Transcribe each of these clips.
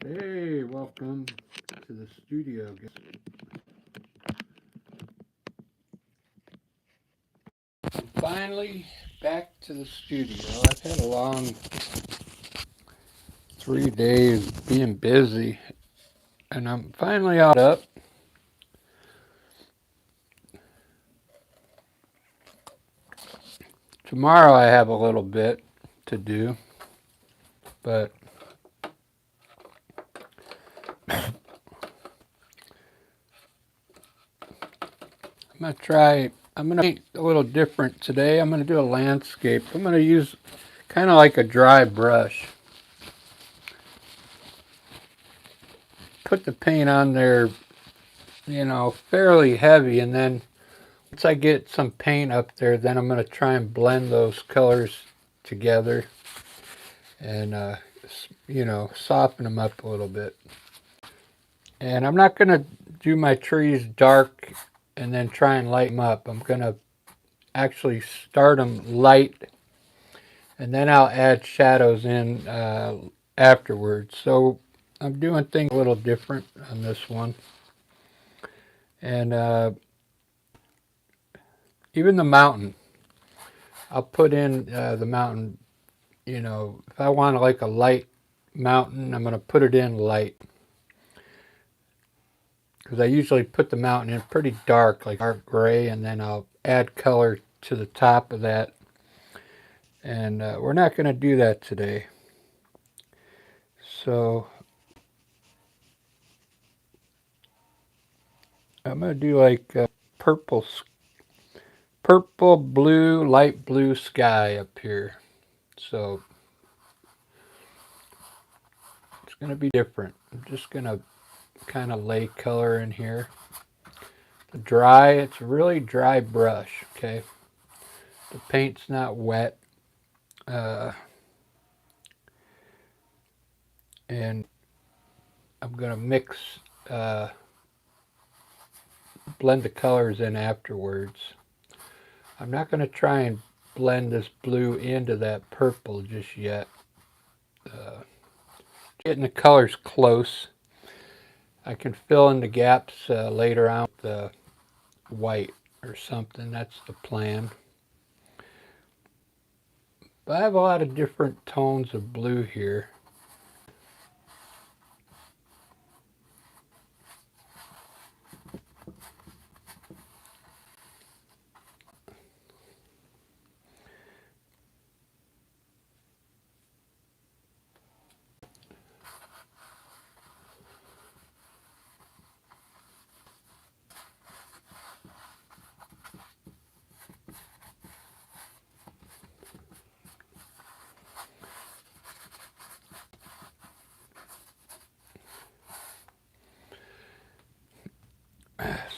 Hey, welcome to the studio. I'm finally back to the studio. I've had a long 3 days being busy, and I'm finally out up. Tomorrow I have a little bit to do, but I'm gonna paint a little different today. I'm gonna do a landscape. I'm gonna use kind of like a dry brush. Put the paint on there, fairly heavy, and then once I get some paint up there, then I'm going to try and blend those colors together and, soften them up a little bit. And I'm not going to do my trees dark and then try and light them up. I'm going to actually start them light and then I'll add shadows in afterwards. So I'm doing things a little different on this one. And even the mountain, I'll put in the mountain. If I want like a light mountain, I'm going to put it in light. Because I usually put the mountain in pretty dark, like dark gray, and then I'll add color to the top of that. And we're not going to do that today. So I'm going to do like purple, blue, light blue sky up here. So it's going to be different. I'm just going to kind of lay color in here. It's a really dry brush, okay? The paint's not wet. And I'm going to blend the colors in afterwards. I'm not going to try and blend this blue into that purple just yet. Getting the colors close. I can fill in the gaps later on with the white or something. That's the plan. But I have a lot of different tones of blue here.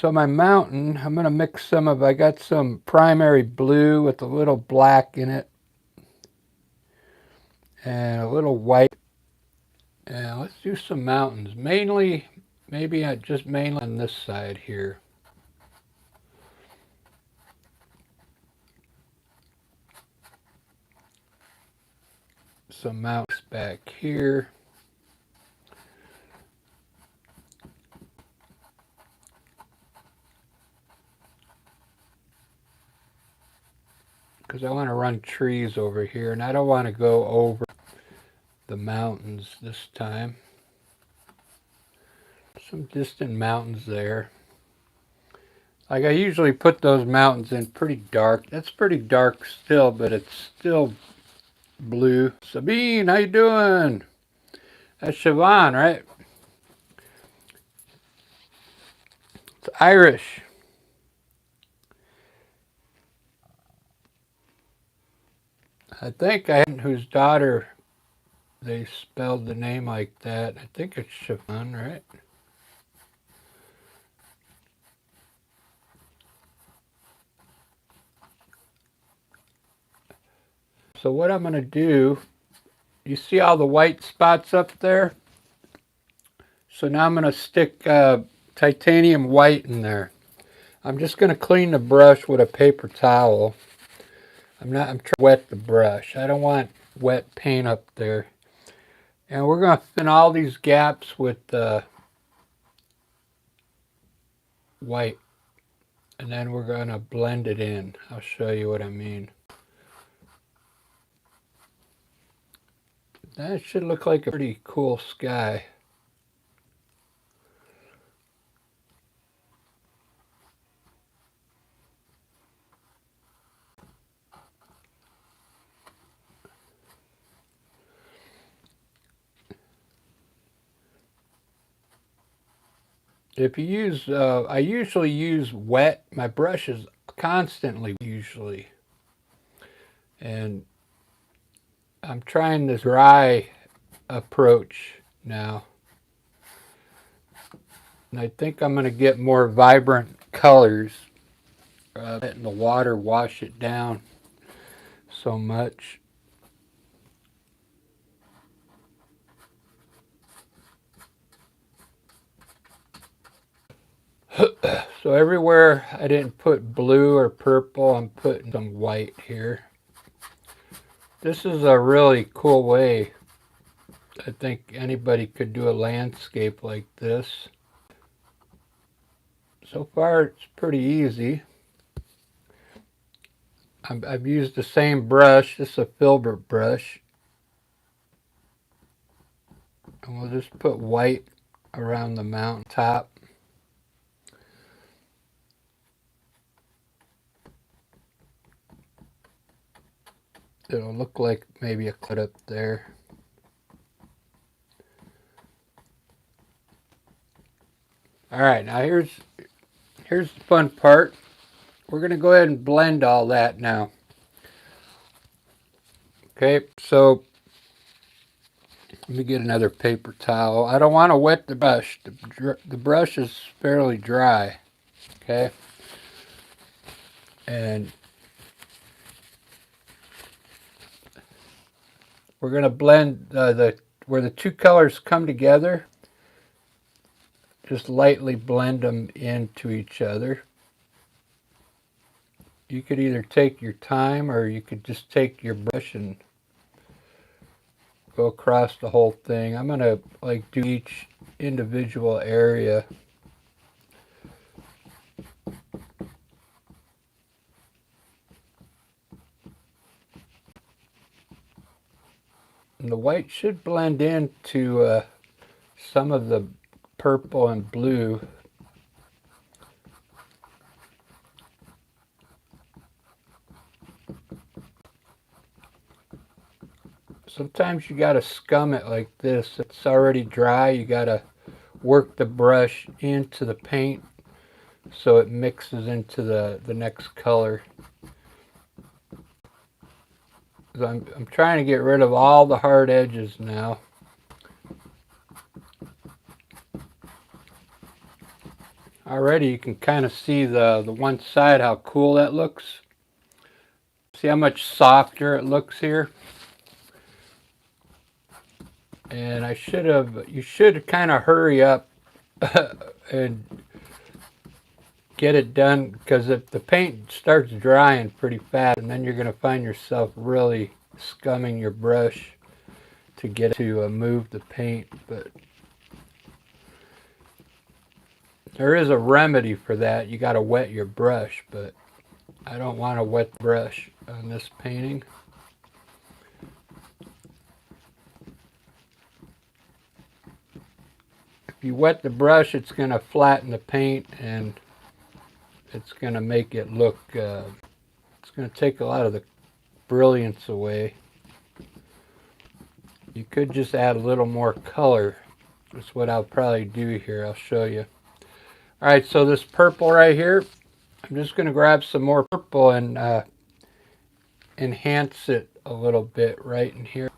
So my mountain, I'm going to mix I got some primary blue with a little black in it and a little white. And let's do some mountains. Mainly on this side here. Some mountains back here. Because I want to run trees over here, and I don't want to go over the mountains this time. Some distant mountains there. Like I usually put those mountains in pretty dark. That's pretty dark still, but it's still blue. Sabine, how you doing? That's Siobhan, right? It's Irish. I think whose daughter they spelled the name like that. I think it's Siobhan, right? So what I'm going to do, you see all the white spots up there? So now I'm going to stick titanium white in there. I'm just going to clean the brush with a paper towel. I'm trying to wet the brush. I don't want wet paint up there. And we're going to fill in all these gaps with white. And then we're going to blend it in. I'll show you what I mean. That should look like a pretty cool sky. If you use, I usually use wet. My brush is constantly usually. And I'm trying this dry approach now. And I think I'm going to get more vibrant colors. Letting the water wash it down so much. So everywhere I didn't put blue or purple, I'm putting some white here. This is a really cool way. I think anybody could do a landscape like this. So far it's pretty easy. I've used the same brush. This is a filbert brush. And we'll just put white around the mountain top. It'll look like maybe a cut up there. Alright, now here's the fun part. We're going to go ahead and blend all that now. Okay, so let me get another paper towel. I don't want to wet the brush. The brush is fairly dry. Okay, and we're going to blend where the two colors come together. Just lightly blend them into each other. You could either take your time or you could just take your brush and go across the whole thing. I'm going to like do each individual area. And the white should blend into some of the purple and blue. Sometimes you got to scum it like this. It's already dry. You got to work the brush into the paint so it mixes into the next color. I'm trying to get rid of all the hard edges now. Already you can kind of see the one side how cool that looks. See how much softer it looks here? And you should kind of hurry up and get it done, because if the paint starts drying pretty fast, and then you're going to find yourself really scumming your brush to get it to move the paint. But there is a remedy for that. You got to wet your brush, but I don't want to wet the brush on this painting. If you wet the brush, it's going to flatten the paint and it's going to make it look, it's going to take a lot of the brilliance away. You could just add a little more color. That's what I'll probably do here. I'll show you. Alright, so this purple right here, I'm just going to grab some more purple and enhance it a little bit right in here.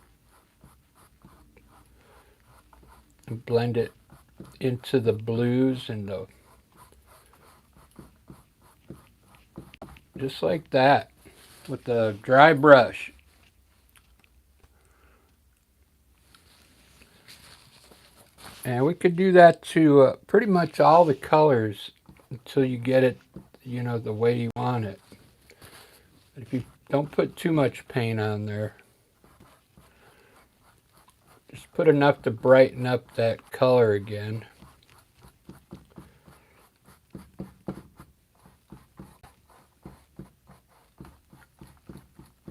And blend it into the blues and the, just like that, with the dry brush. And we could do that to pretty much all the colors until you get it, you know, the way you want it. But if you don't put too much paint on there. Just put enough to brighten up that color again.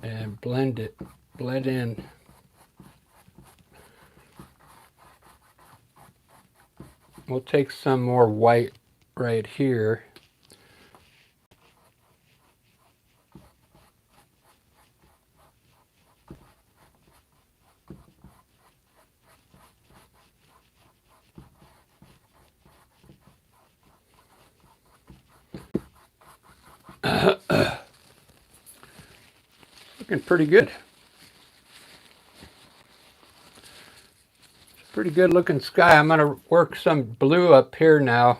And blend in. We'll take some more white right here. Looking pretty good. It's a pretty good looking sky. I'm going to work some blue up here now.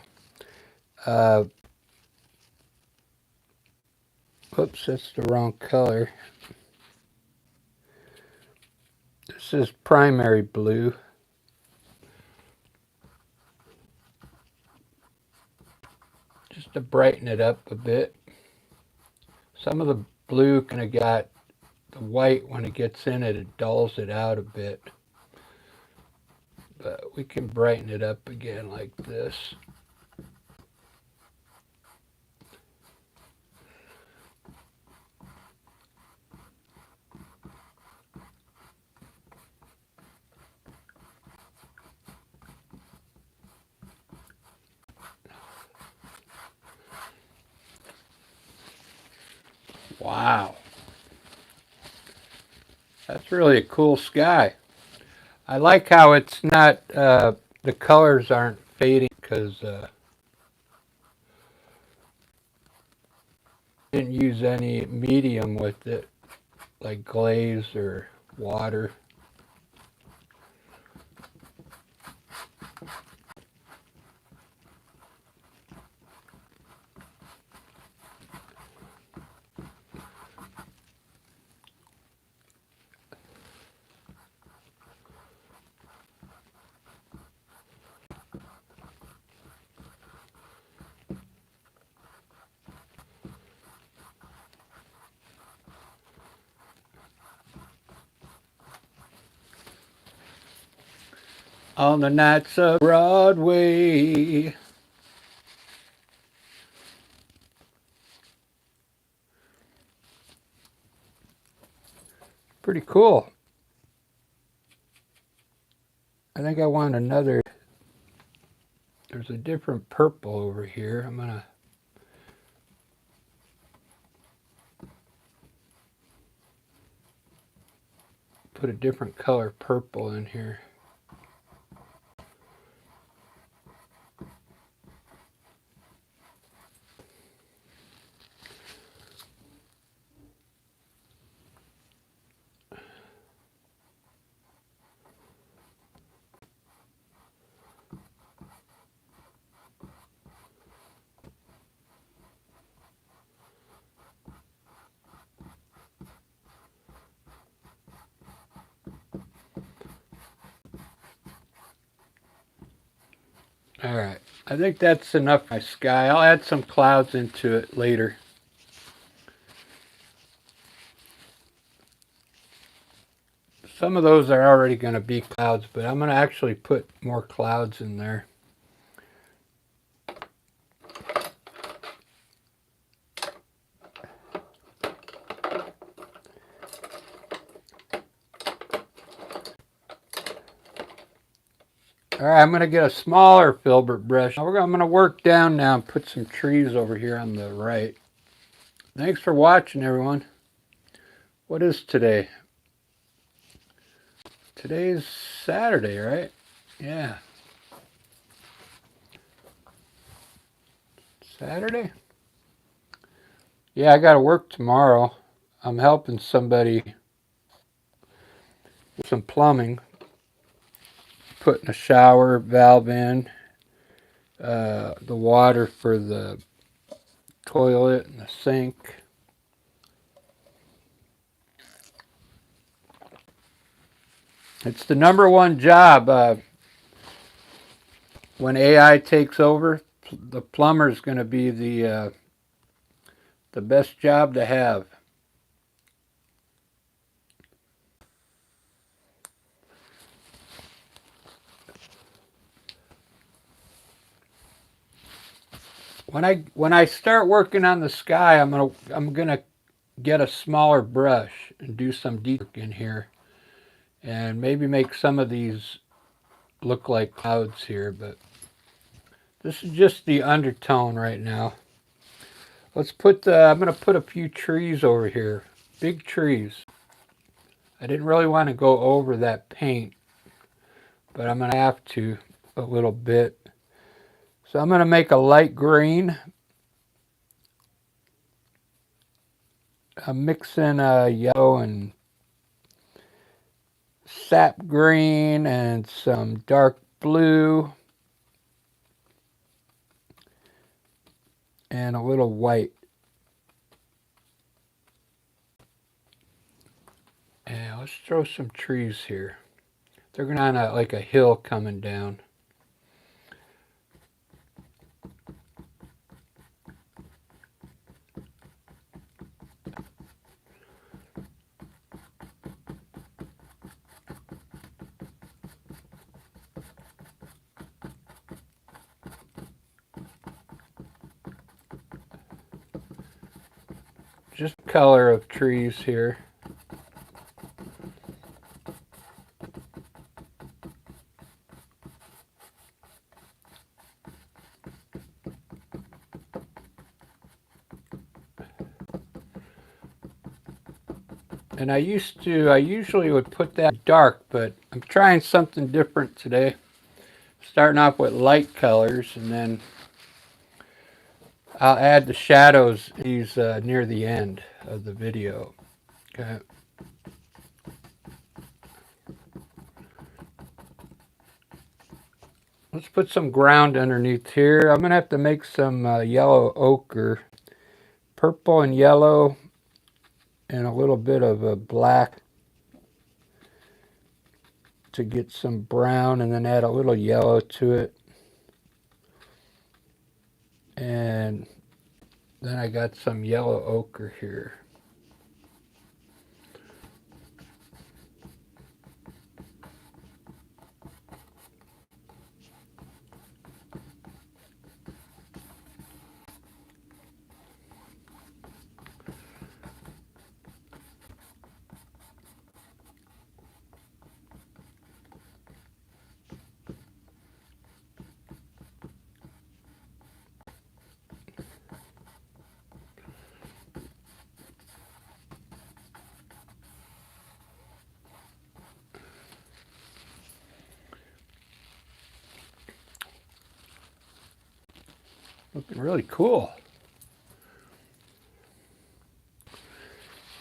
Oops, that's the wrong color. This is primary blue. Just to brighten it up a bit. Some of the blue kind of got the white when it gets in it, it dulls it out a bit. But we can brighten it up again like this. Wow. That's really a cool sky. I like how it's not, the colors aren't fading because didn't use any medium with it, like glaze or water. On the nights of Broadway. Pretty cool. I think I want another. There's a different purple over here. I'm going to put a different color purple in here. All right, I think that's enough for my sky. I'll add some clouds into it later. Some of those are already going to be clouds, but I'm going to actually put more clouds in there. All right, I'm going to get a smaller filbert brush. I'm going to work down now and put some trees over here on the right. Thanks for watching, everyone. What is today? Today's Saturday, right? Yeah. Saturday? Yeah, I got to work tomorrow. I'm helping somebody with some plumbing. Putting a shower valve in, the water for the toilet and the sink. It's the #1 job. When AI takes over, the plumber is going to be the best job to have. when I start working on the sky, I'm gonna get a smaller brush and do some detail in here, and maybe make some of these look like clouds here. But this is just the undertone right now. Let's put I'm gonna put a few trees over here, big trees. I didn't really want to go over that paint, but I'm gonna have to a little bit. So I'm gonna make a light green. I'm mixing yellow and sap green and some dark blue and a little white. And let's throw some trees here. They're going on like a hill coming down. Just color of trees here. And I usually would put that dark, but I'm trying something different today. Starting off with light colors, and then I'll add the shadows these near the end of the video. Okay. Let's put some ground underneath here. I'm going to have to make some yellow ochre, purple and yellow, and a little bit of a black to get some brown, and then add a little yellow to it. And then I got some yellow ochre here. Looking really cool.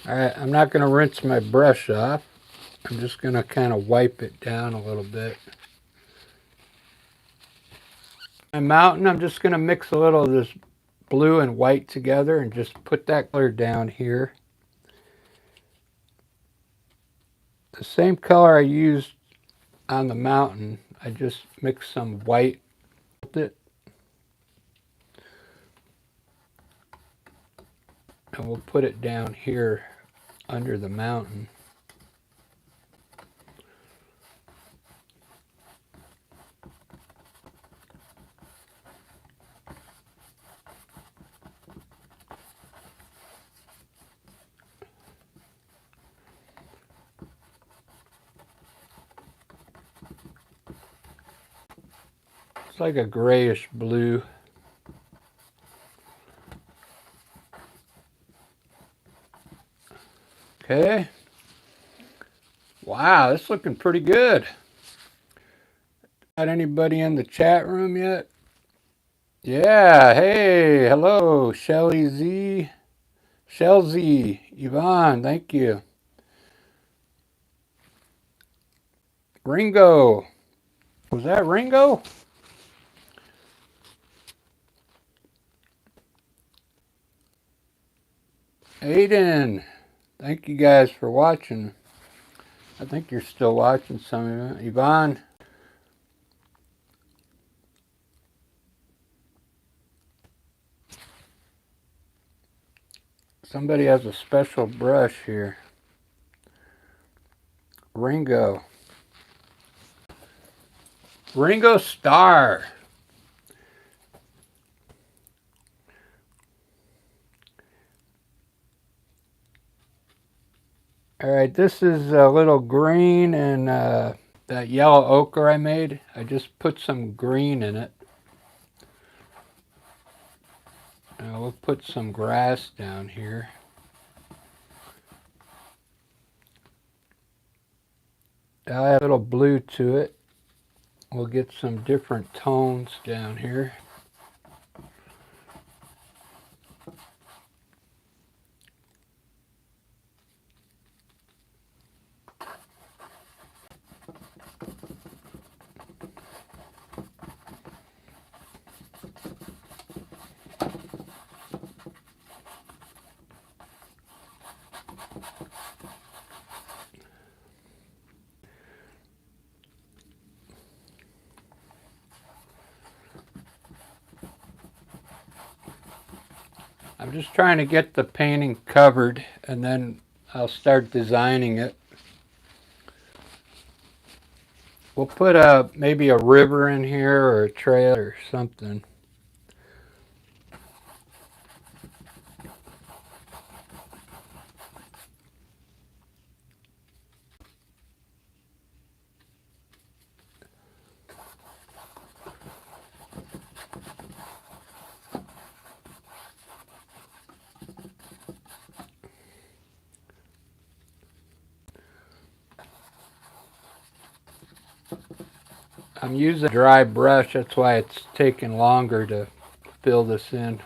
Alright, I'm not going to rinse my brush off. I'm just going to kind of wipe it down a little bit. My mountain, I'm just going to mix a little of this blue and white together and just put that color down here. The same color I used on the mountain, I just mixed some white with it. And we'll put it down here under the mountain. It's like a grayish blue. Okay. Wow, this is looking pretty good. Got anybody in the chat room yet? Yeah, hey, hello, Shelly Z. Shell Z, Yvonne, thank you. Ringo. Was that Ringo? Aiden. Thank you guys for watching. I think you're still watching some of it. Yvonne. Somebody has a special brush here. Ringo. Ringo Starr. All right, this is a little green and that yellow ochre I made. I just put some green in it. Now we'll put some grass down here. I'll add a little blue to it. We'll get some different tones down here. I'm just trying to get the painting covered and then I'll start designing it. We'll put maybe a river in here or a trail or something. I'm using a dry brush, that's why it's taking longer to fill this in.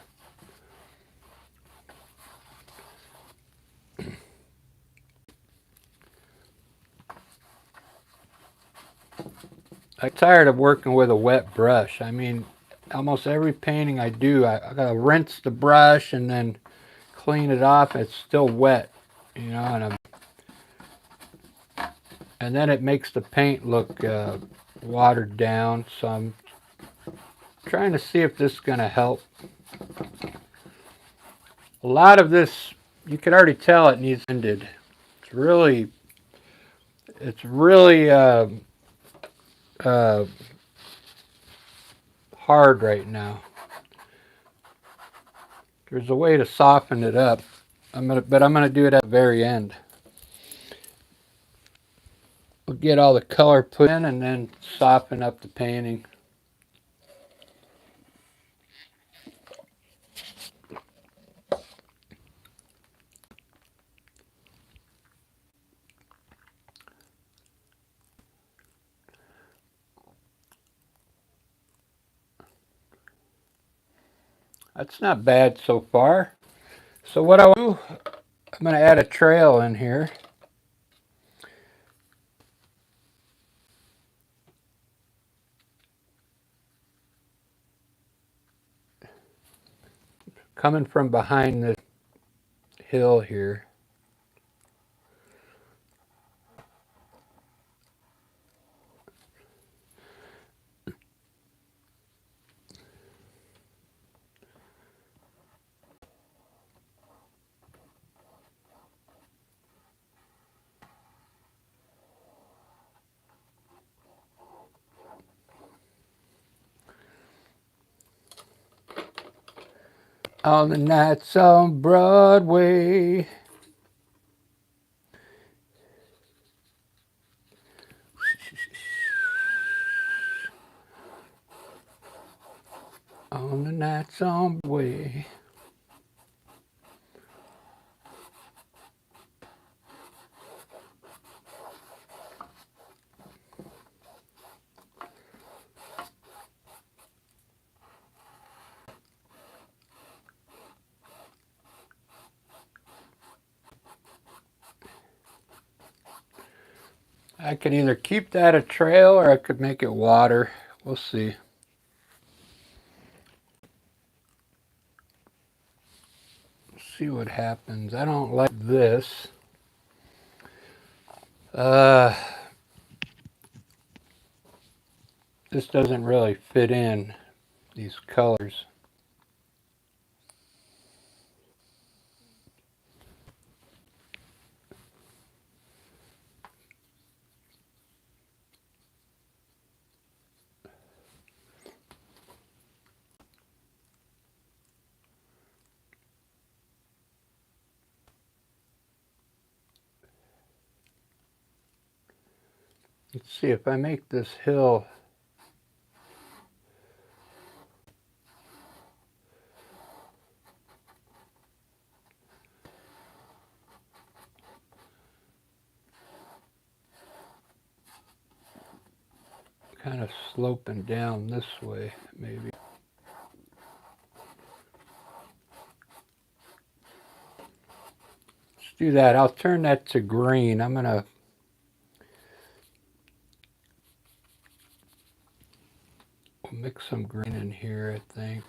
I'm tired of working with a wet brush. I mean, almost every painting I do, I gotta rinse the brush and then clean it off. It's still wet, you know, and then it makes the paint look watered down. So I'm trying to see if this is gonna help. A lot of this, you can already tell it needs ended. It's really uh, hard right now. There's a way to soften it up. But I'm gonna do it at the very end. We'll get all the color put in and then soften up the painting. That's not bad so far. So what I'll do, I'm going to add a trail in here. Coming from behind this hill here. On the nights on Broadway. On the nights on Broadway. I could either keep that a trail or I could make it water. We'll see. See what happens. I don't like this. This doesn't really fit in, these colors. Let's see if I make this hill kind of sloping down this way, maybe. Let's do that. I'll turn that to green. I'm going to mix some green in here, I think.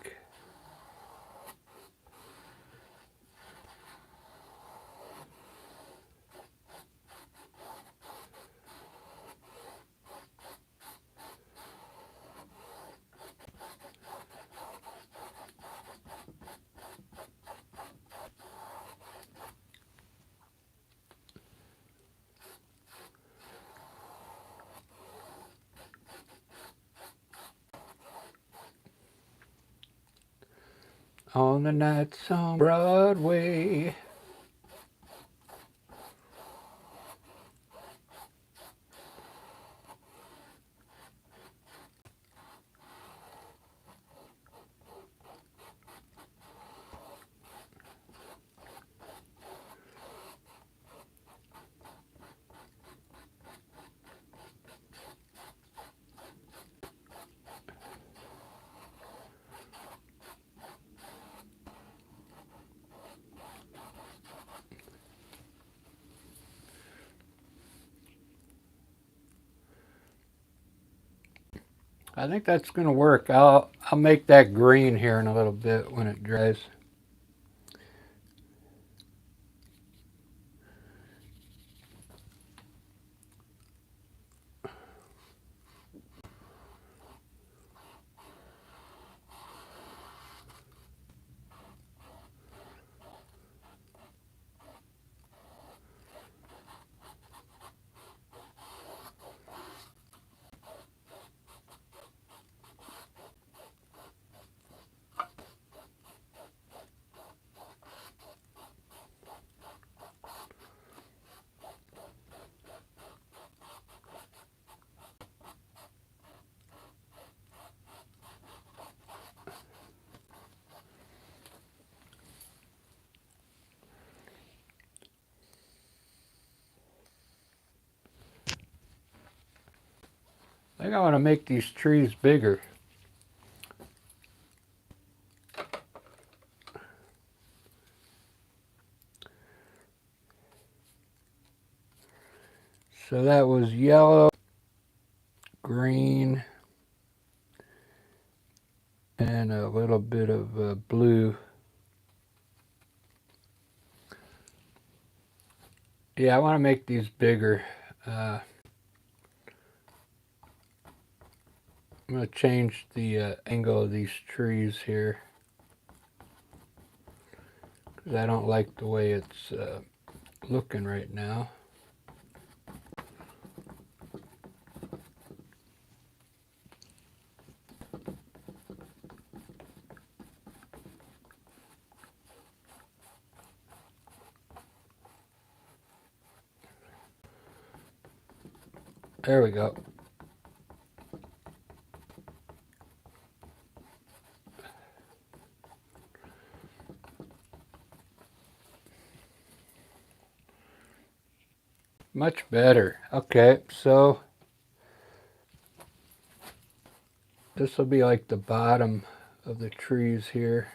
On the nights on Broadway. I think that's going to work. I'll make that green here in a little bit when it dries. I think I want to make these trees bigger. So that was yellow, green, and a little bit of blue. Yeah, I want to make these bigger. I'm going to change the angle of these trees here, because I don't like the way it's looking right now. There we go. Much better. Okay, so this will be like the bottom of the trees here.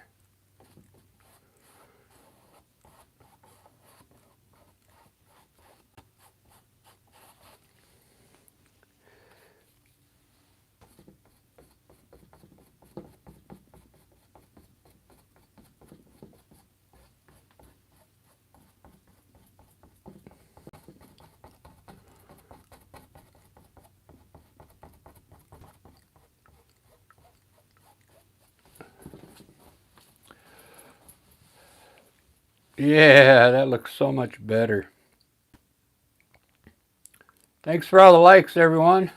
Yeah, that looks so much better. Thanks for all the likes, everyone.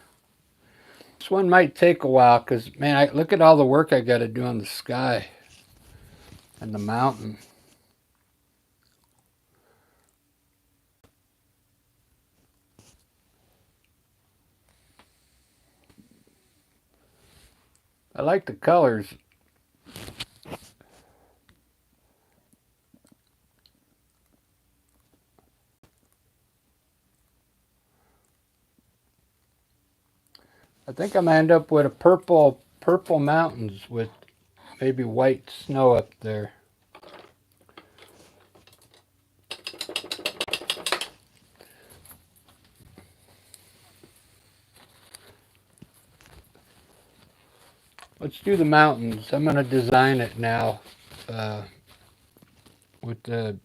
This one might take a while because, man, look at all the work I got to do on the sky and the mountain. I like the colors. I think I'm gonna end up with a purple mountains with maybe white snow up there. Let's do the mountains. I'm gonna design it now with the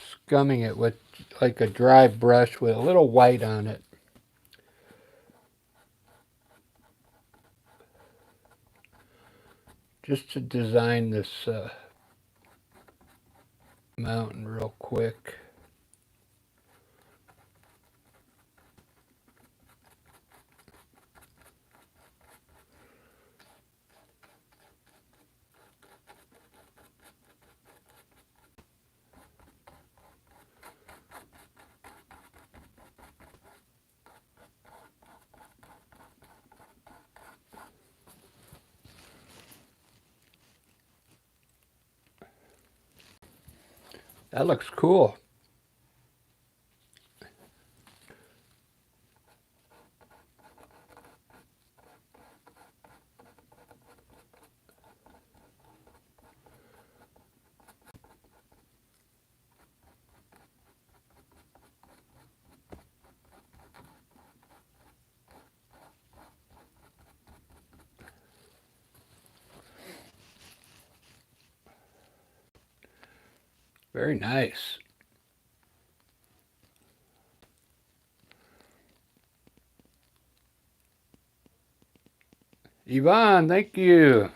scumming it with like a dry brush with a little white on it. Just to design this mountain real quick. That looks cool. Very nice. Yvonne, thank you.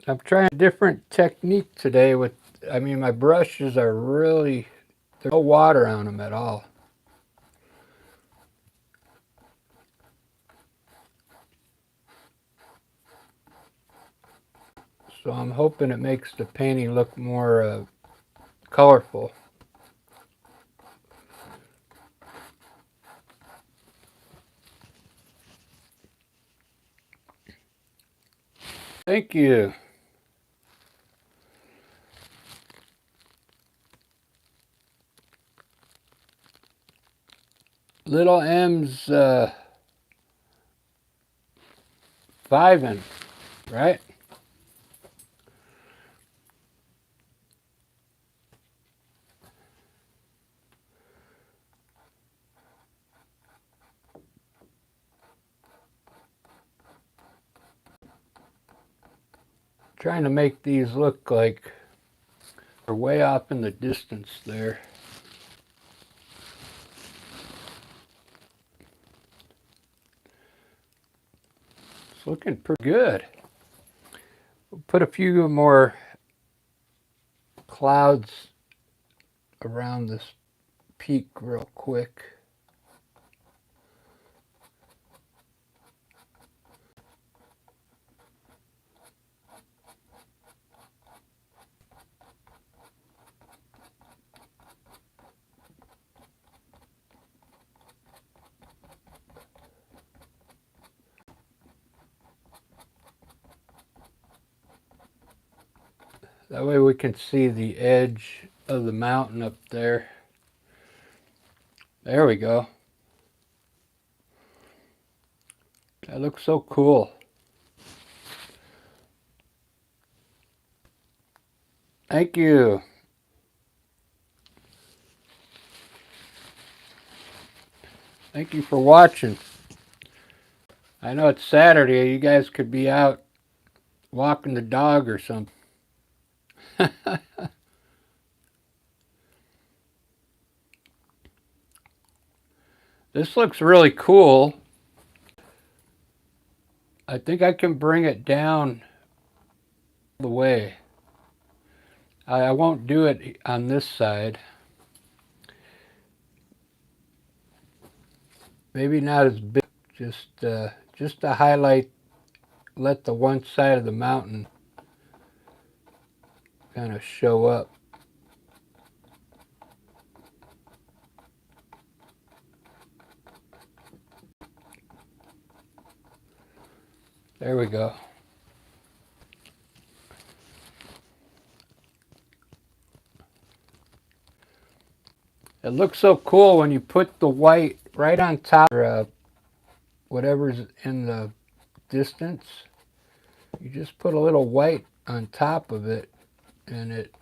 I'm trying a different technique today with, I mean, my brushes are really, there's no water on them at all. So I'm hoping it makes the painting look more colorful. Thank you. Little M's 5-in, right? Trying to make these look like they're way off in the distance there. It's looking pretty good. We'll put a few more clouds around this peak real quick. That way we can see the edge of the mountain up there. There we go. That looks so cool. Thank you. Thank you for watching. I know it's Saturday. You guys could be out walking the dog or something. This looks really cool. I think I can bring it down the way. I won't do it on this side. Maybe not as big. Just to highlight, let the one side of the mountain kind of show up. There we go. It looks so cool when you put the white right on top of whatever's in the distance. You just put a little white on top of it and it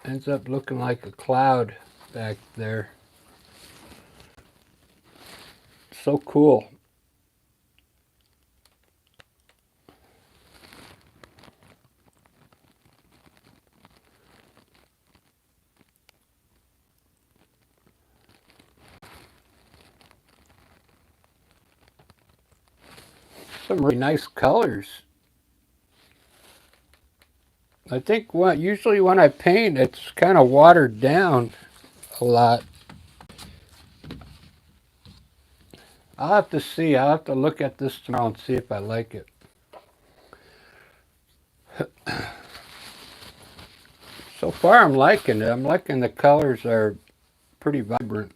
ends up looking like a cloud back there. So cool. Some really nice colors. I think usually when I paint, it's kind of watered down a lot. I'll have to see. I'll have to look at this tomorrow and see if I like it. So far, I'm liking it. I'm liking the colors are pretty vibrant.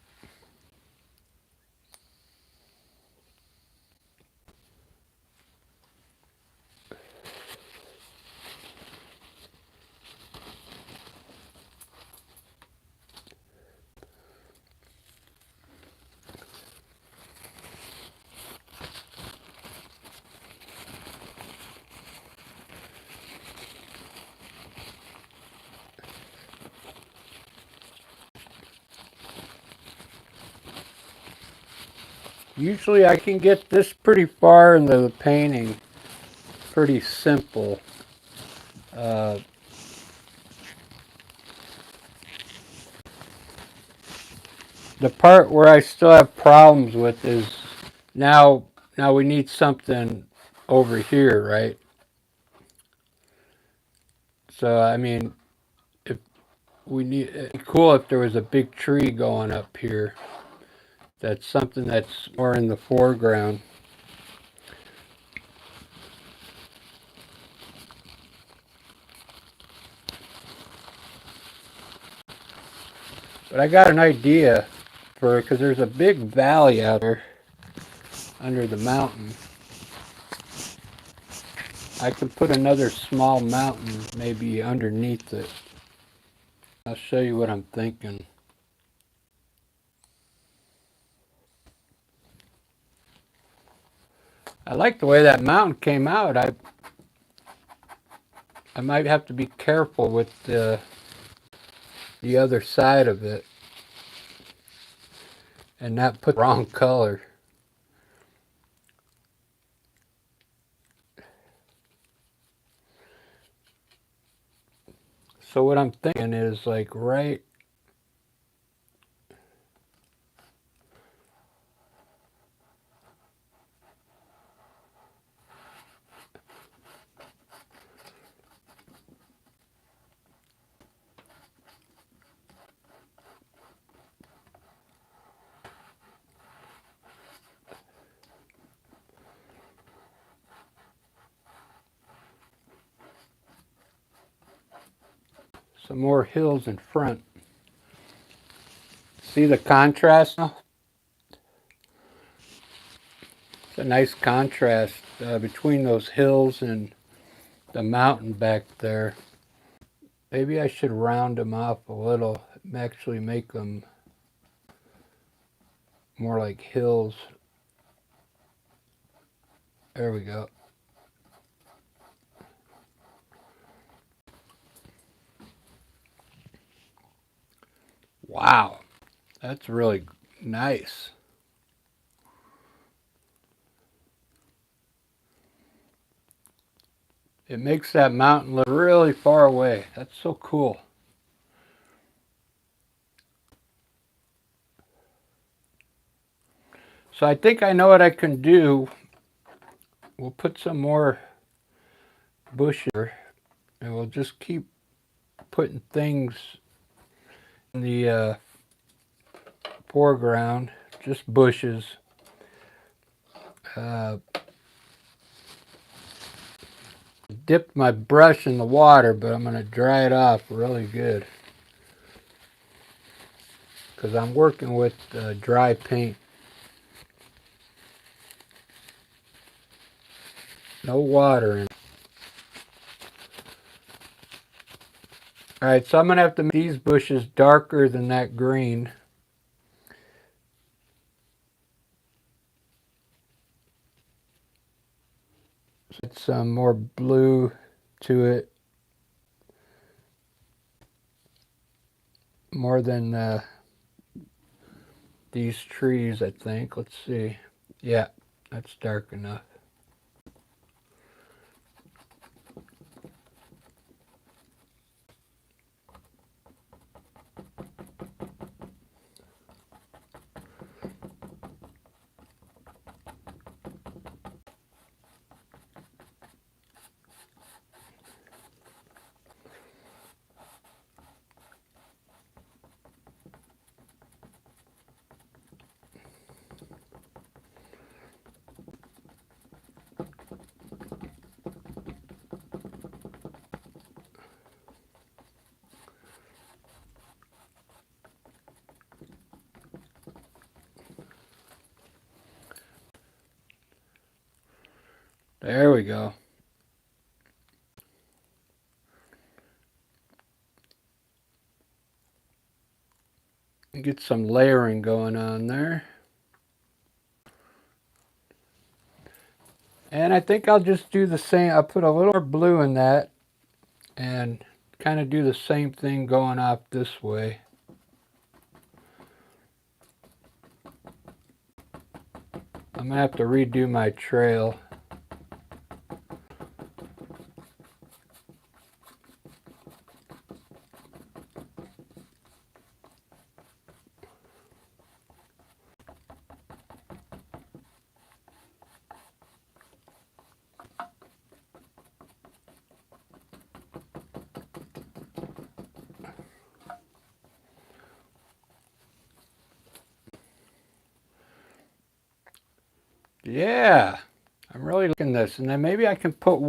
Usually I can get this pretty far into the painting. Pretty simple. The part where I still have problems with is now we need something over here, right? So I mean, if we need, it'd be cool if there was a big tree going up here. That's something that's more in the foreground. But I got an idea for it because there's a big valley out there under the mountain. I could put another small mountain maybe underneath it. I'll show you what I'm thinking. I like the way that mountain came out. I might have to be careful with the other side of it and not put the wrong color. So what I'm thinking is like right some more hills in front. See the contrast now? It's a nice contrast between those hills and the mountain back there. Maybe I should round them off a little, actually make them more like hills. There we go. Wow, that's really nice. It makes that mountain look really far away. That's so cool. So I think I know what I can do. We'll put some more bushes and we'll just keep putting things in the foreground, just bushes. Dipped my brush in the water, but I'm going to dry it off really good because I'm working with dry paint. No water in it. Alright, so I'm going to have to make these bushes darker than that green. Get some more blue to it. More than these trees, I think. Let's see. Yeah, that's dark enough. There we go. Get some layering going on there. And I think I'll just do the same. I'll put a little more blue in that and kind of do the same thing going off this way. I'm going to have to redo my trail. Yeah, I'm really liking this. And then maybe I can put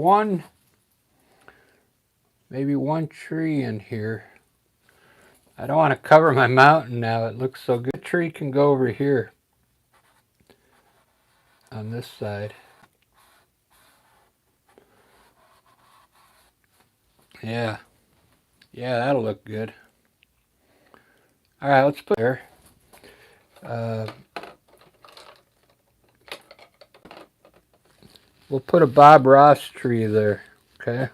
maybe one tree in here. I don't want to cover my mountain now. It looks so good. The tree can go over here on this side. Yeah, that'll look good. All right, let's put there. We'll put a Bob Ross tree there, okay?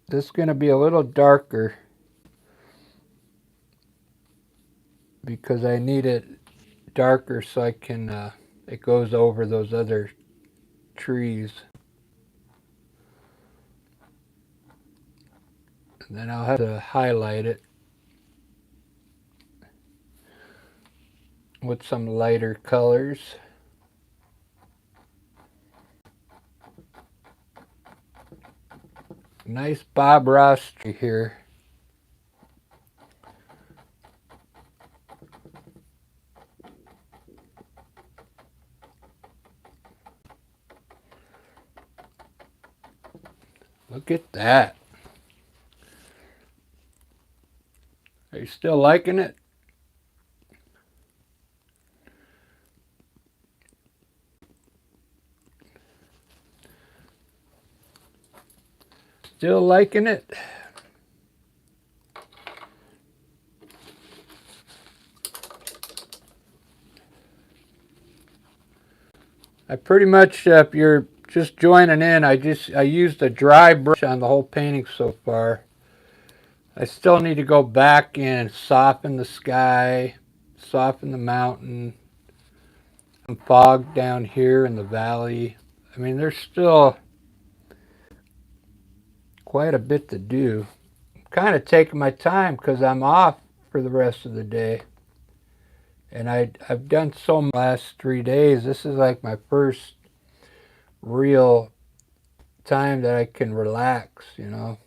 This is going to be a little darker because I need it darker so I can, it goes over those other trees. And then I'll have to highlight it with some lighter colors. Nice Bob Ross tree here. Look at that. Are you still liking it? Still liking it? I pretty much, if you're just joining in, I used a dry brush on the whole painting so far. I still need to go back and soften the sky, soften the mountain, some fog down here in the valley. I mean, there's still quite a bit to do. I'm kind of taking my time because I'm off for the rest of the day. And I've done so much last 3 days. This is like my first real time that I can relax, you know.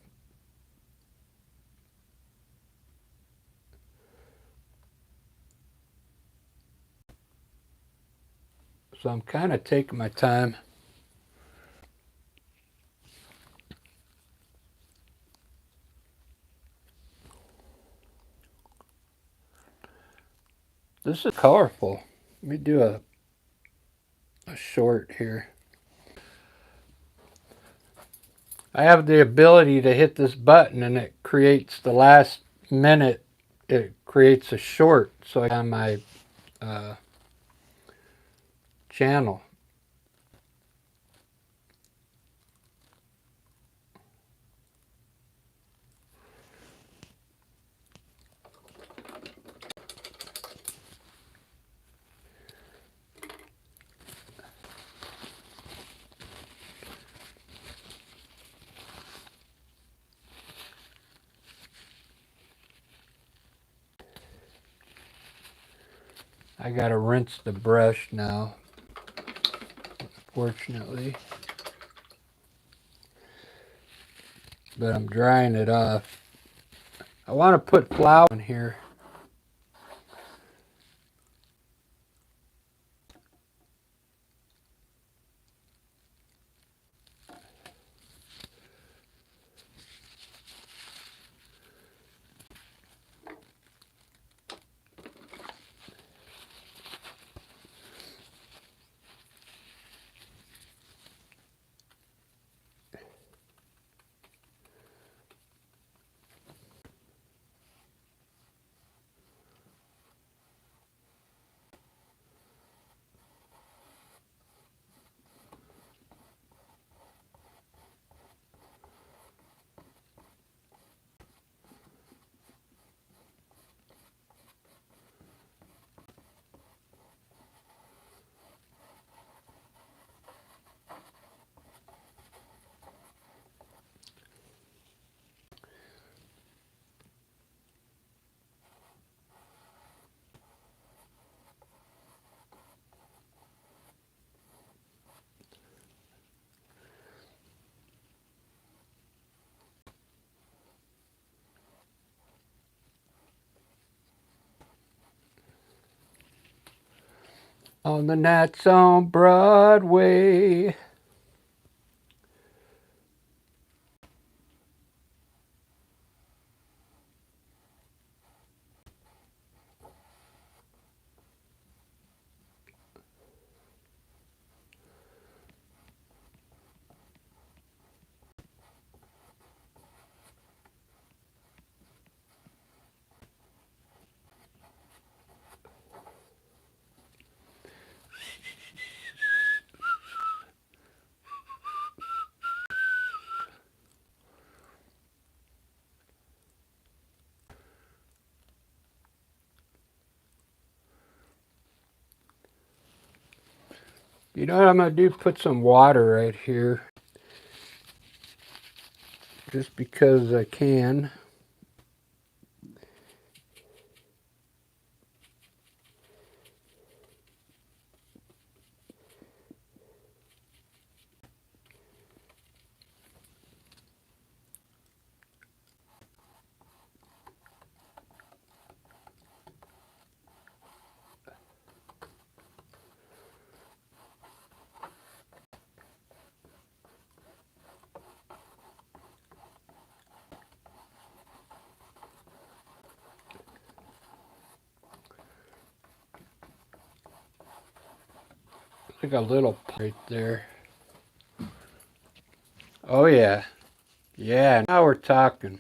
So I'm kind of taking my time. This is colorful. Let me do a short here. I have the ability to hit this button and it creates the last minute. It creates a short so on my channel. I gotta rinse the brush now, fortunately. But I'm drying it off. I want to put flour in here. On the nights on Broadway. You know what I'm going to do? Put some water right here. Just because I can. Like a little right there. Oh yeah. Yeah, now we're talking.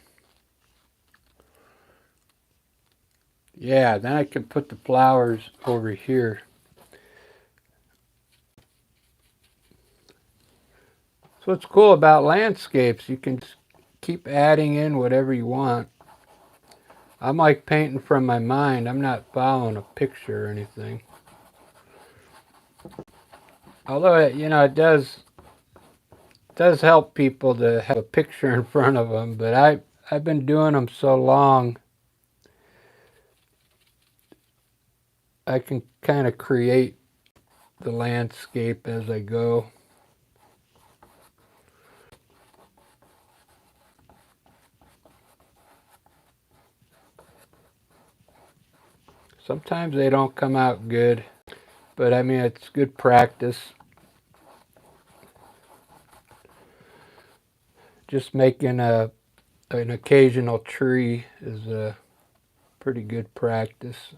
Yeah, then I can put the flowers over here. So what's cool about landscapes, you can just keep adding in whatever you want. I'm like painting from my mind. I'm not following a picture or anything. Although it does help people to have a picture in front of them, but I've been doing them so long, I can kind of create the landscape as I go. Sometimes they don't come out good, but I mean, it's good practice. Just making an occasional tree is a pretty good practice.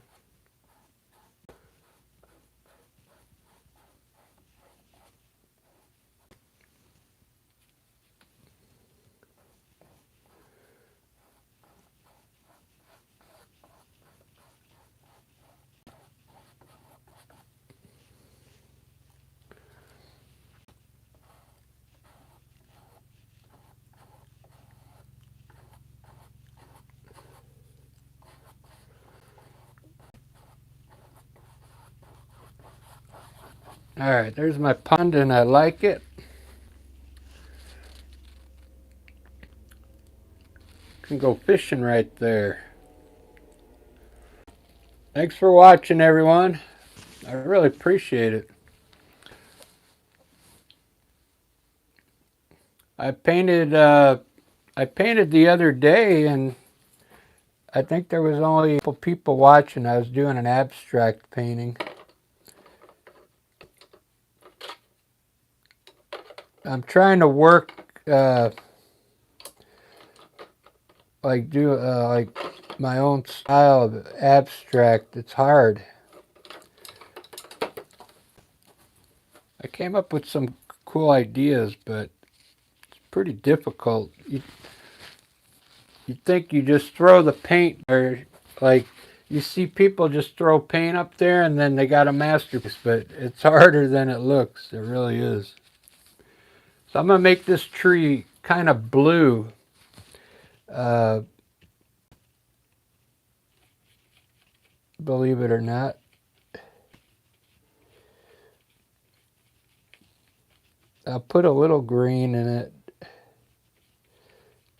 Alright, there's my pond and I like it. Can go fishing right there. Thanks for watching, everyone. I really appreciate it. I painted the other day, and I think there was only a couple people watching. I was doing an abstract painting. I'm trying to work like my own style of abstract. It's hard. I came up with some cool ideas, but it's pretty difficult. You think you just throw the paint, or like you see people just throw paint up there and then they got a masterpiece, but it's harder than it looks. It really is. So I'm going to make this tree kind of blue. Believe it or not. I'll put a little green in it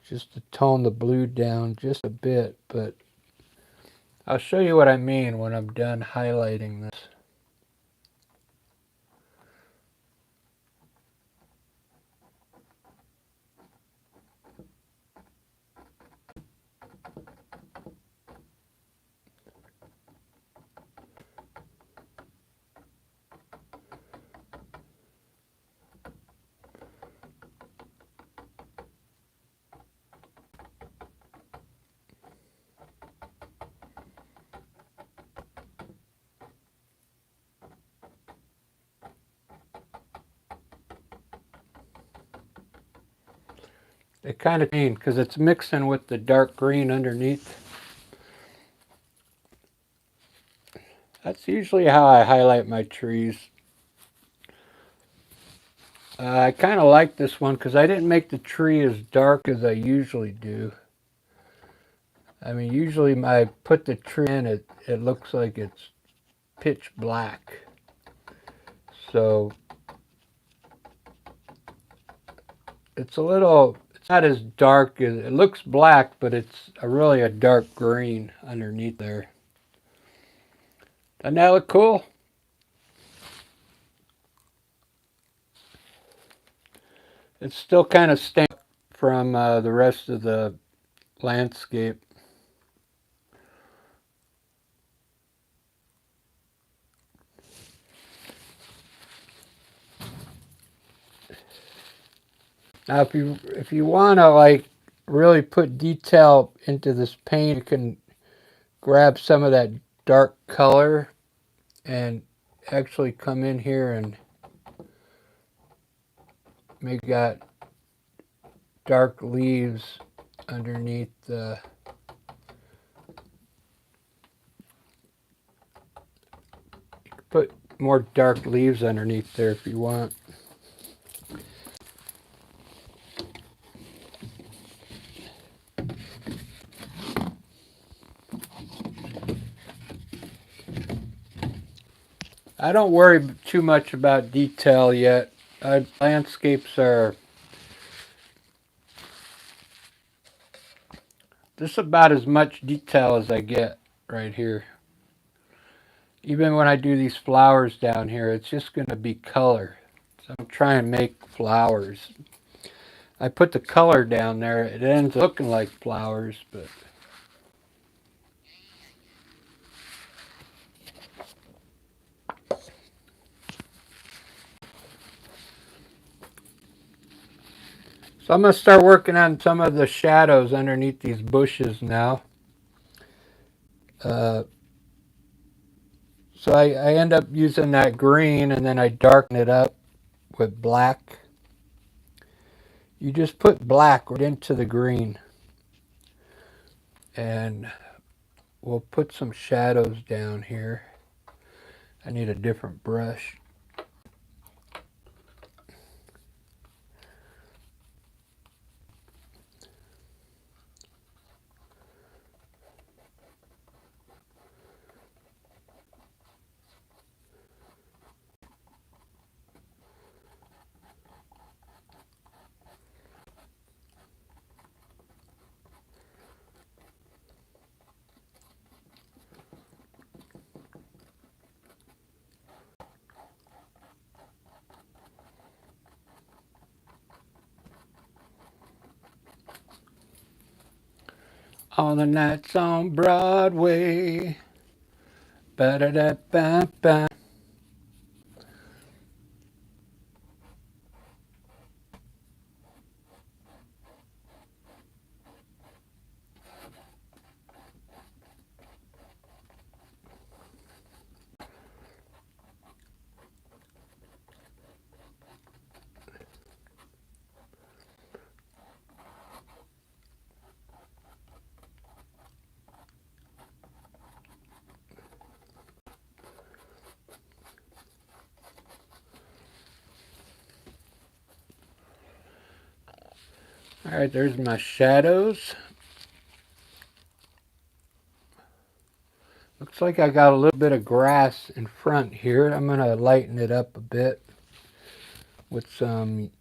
just to tone the blue down just a bit, but I'll show you what I mean when I'm done highlighting this. It kind of mean because it's mixing with the dark green underneath. That's usually how I highlight my trees. I kind of like this one because I didn't make the tree as dark as I usually do. I mean, usually I put the tree in, it looks like it's pitch black. So it's not as dark as, it looks black, but it's really a dark green underneath there. Doesn't that look cool? It's still kind of stamped from the rest of the landscape. Now, if you want to like really put detail into this paint, you can grab some of that dark color and actually come in here and make that dark leaves underneath the. You can put more dark leaves underneath there if you want. I don't worry too much about detail yet. Landscapes are just about as much detail as I get right here. Even when I do these flowers down here, it's just going to be color. So I'm trying to make flowers. I put the color down there, it ends up looking like flowers, but so I'm going to start working on some of the shadows underneath these bushes now. So I end up using that green and then I darken it up with black. You just put black right into the green. And we'll put some shadows down here. I need a different brush. All the nights on Broadway. Ba-da-da-ba-ba. All right, there's my shadows. Looks like I got a little bit of grass in front here. I'm going to lighten it up a bit with some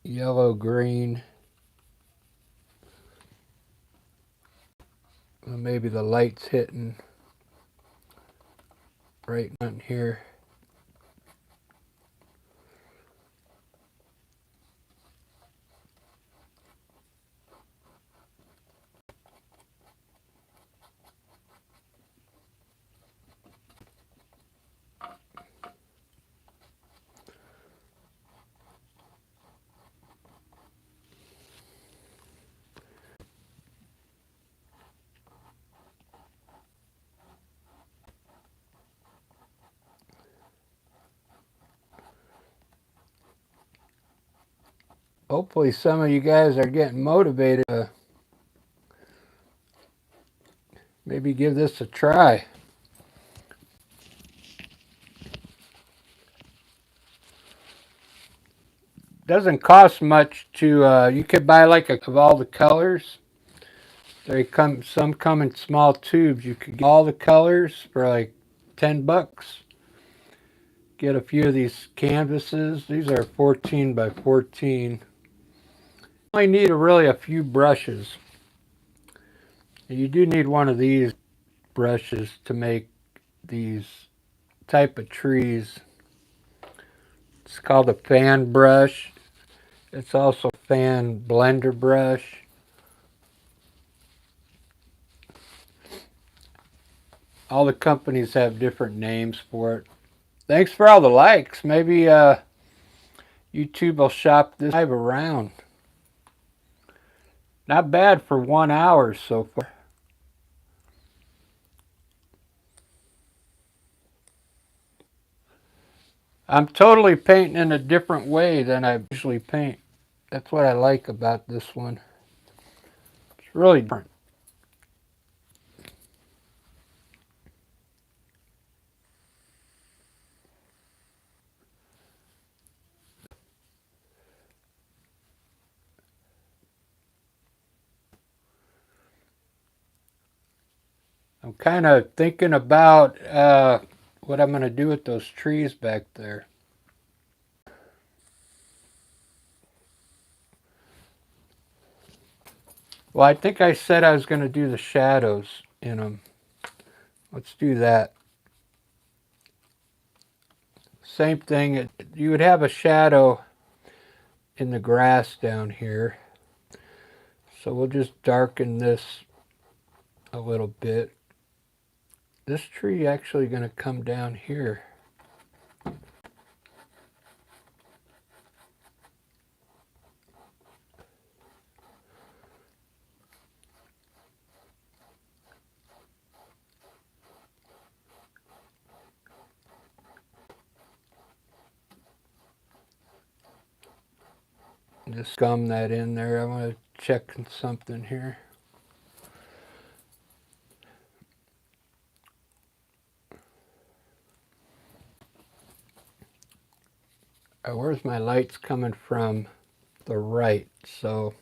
yellow green. Well, maybe the light's hitting right in here. Hopefully some of you guys are getting motivated to maybe give this a try. Doesn't cost much to, you could buy like of all the colors. Some come in small tubes. You could get all the colors for like $10. Get a few of these canvases. These are 14 by 14. You only need really a few brushes. You do need one of these brushes to make these type of trees. It's called a fan brush. It's also a fan blender brush. All the companies have different names for it. Thanks for all the likes. Maybe YouTube will shop this live around. Not bad for 1 hour so far. I'm totally painting in a different way than I usually paint. That's what I like about this one. It's really different. I'm kind of thinking about what I'm going to do with those trees back there. Well, I think I said I was going to do the shadows in them. Let's do that. Same thing. You would have a shadow in the grass down here. So we'll just darken this a little bit. This tree actually going to come down here. Just gum that in there. I want to check something here. Where's my lights coming from? The right. So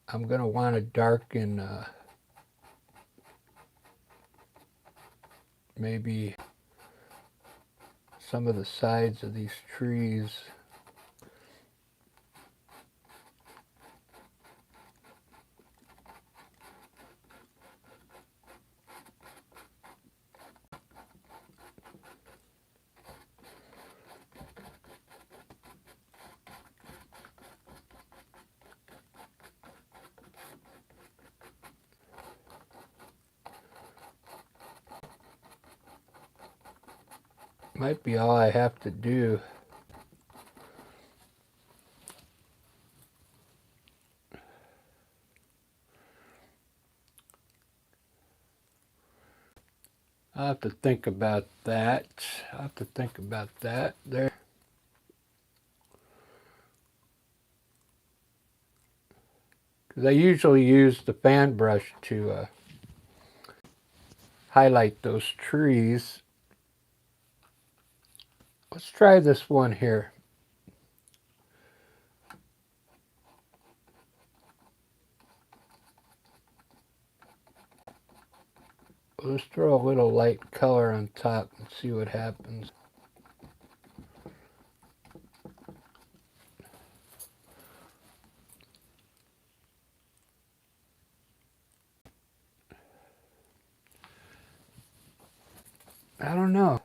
I'm going to want to darken maybe some of the sides of these trees. Might be all I have to do. I'll have to think about that. I'll have to think about that there. Because I usually use the fan brush to highlight those trees. Let's try this one here. Let's throw a little light color on top and see what happens. I don't know.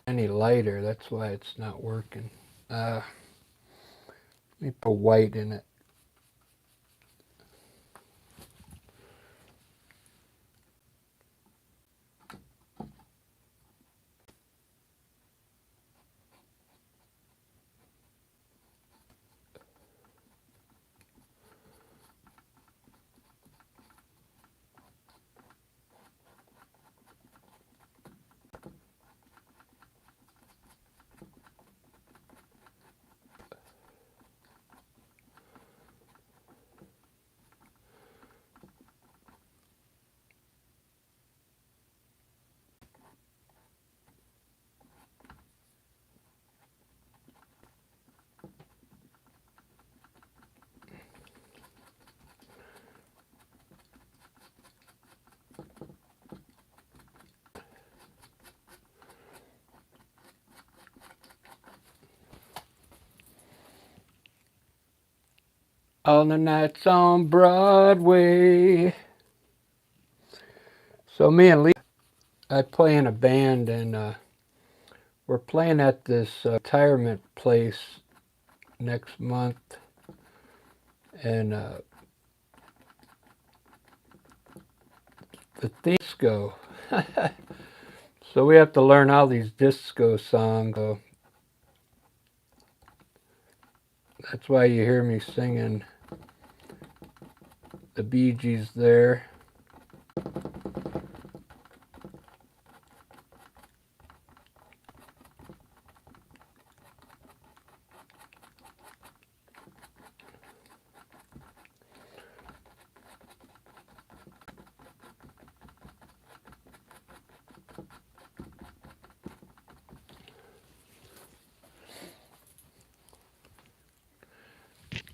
Any lighter, that's why it's not working. Let me put white in it. All the nights on Broadway. So me and Lee, I play in a band, and we're playing at this retirement place next month. And the disco. So we have to learn all these disco songs. So that's why you hear me singing the Bee Gees there.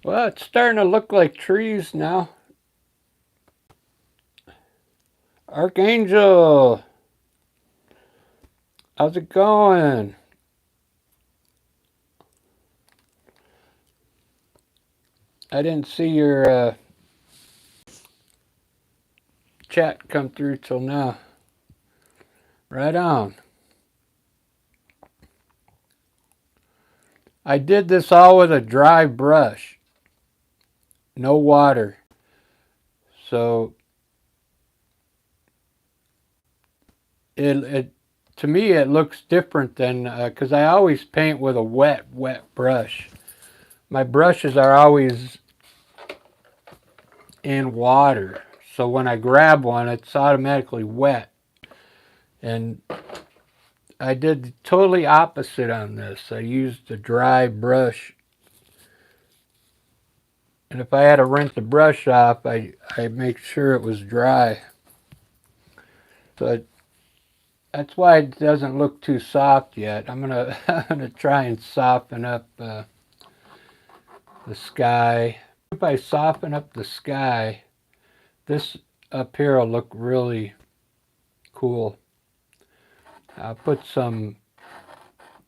Well, it's starting to look like trees now. Archangel, how's it going? I didn't see your chat come through till now. Right on. I did this all with a dry brush. No water. So it to me it looks different than because I always paint with a wet brush. My brushes are always in water, so when I grab one it's automatically wet. And I did the totally opposite on this. I used a dry brush, and if I had to rinse the brush off, I make sure it was dry. So that's why it doesn't look too soft yet. I'm gonna try and soften up the sky. If I soften up the sky, this up here will look really cool. I'll put some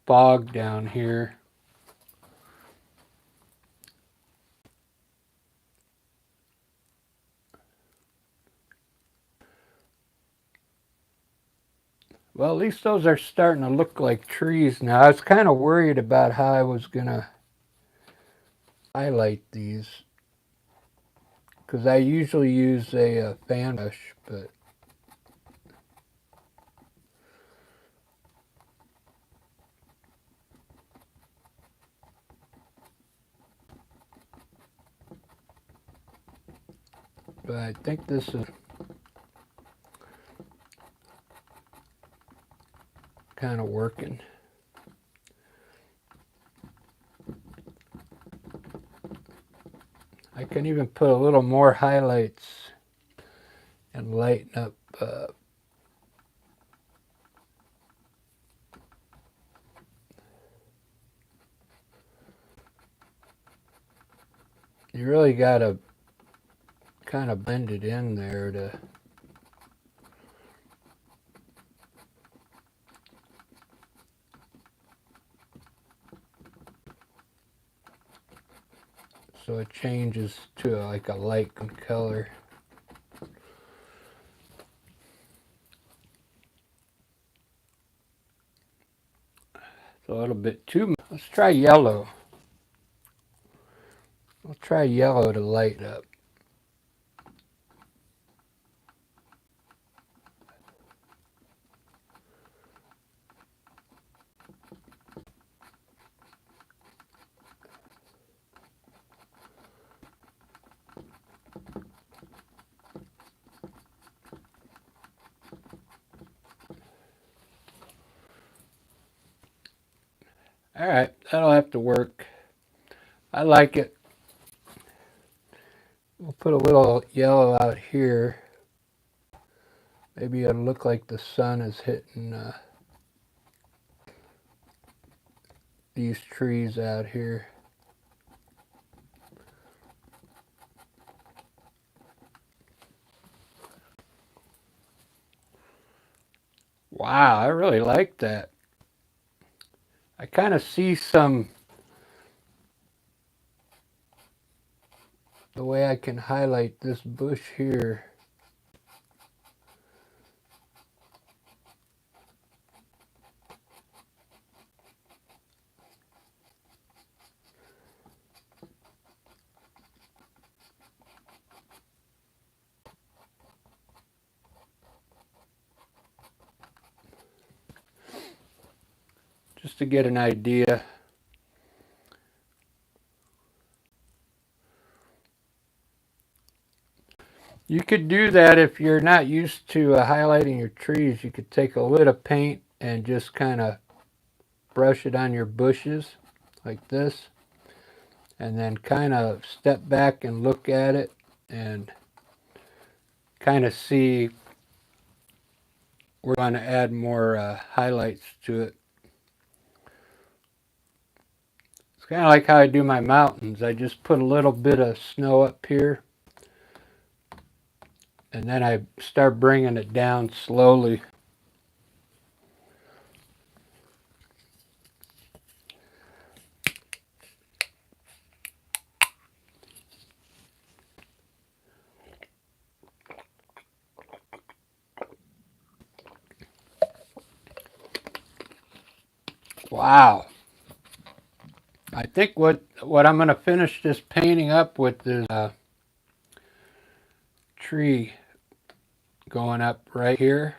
fog down here. Well, at least those are starting to look like trees now. I was kind of worried about how I was going to highlight these, because I usually use a fan brush, but I think this is kind of working. I can even put a little more highlights and lighten up. You really got to kind of blend it in there to so it changes to like a light color. It's a little bit too much. Let's try yellow. I'll try yellow to light up. All right, that'll have to work. I like it. We'll put a little yellow out here. Maybe it'll look like the sun is hitting these trees out here. Wow, I really like that. I kind of see the way I can highlight this bush here. Just to get an idea. You could do that if you're not used to highlighting your trees. You could take a lid of paint and just kind of brush it on your bushes like this, and then kind of step back and look at it and kind of see we're going to add more highlights to it. It's kind of like how I do my mountains. I just put a little bit of snow up here, and then I start bringing it down slowly. Wow. I think what I'm going to finish this painting up with is a tree going up right here,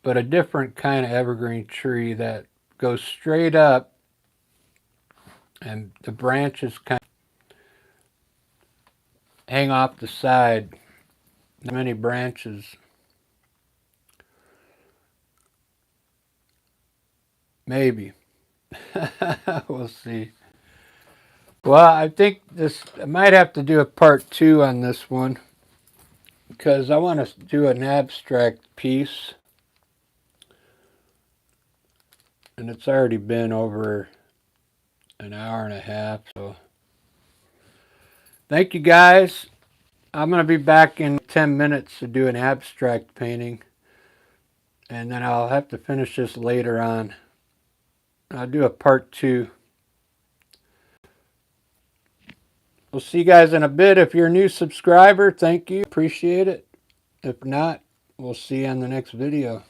but a different kind of evergreen tree that goes straight up, and the branches kind of hang off the side. Not many branches. Maybe. We'll see. Well, I think I might have to do a part 2 on this one, because I want to do an abstract piece, and it's already been over an hour and a half. So thank you guys. I'm going to be back in 10 minutes to do an abstract painting, and then I'll have to finish this later on. I'll do a part 2. We'll see you guys in a bit. If you're a new subscriber, thank you. Appreciate it. If not, we'll see you in the next video.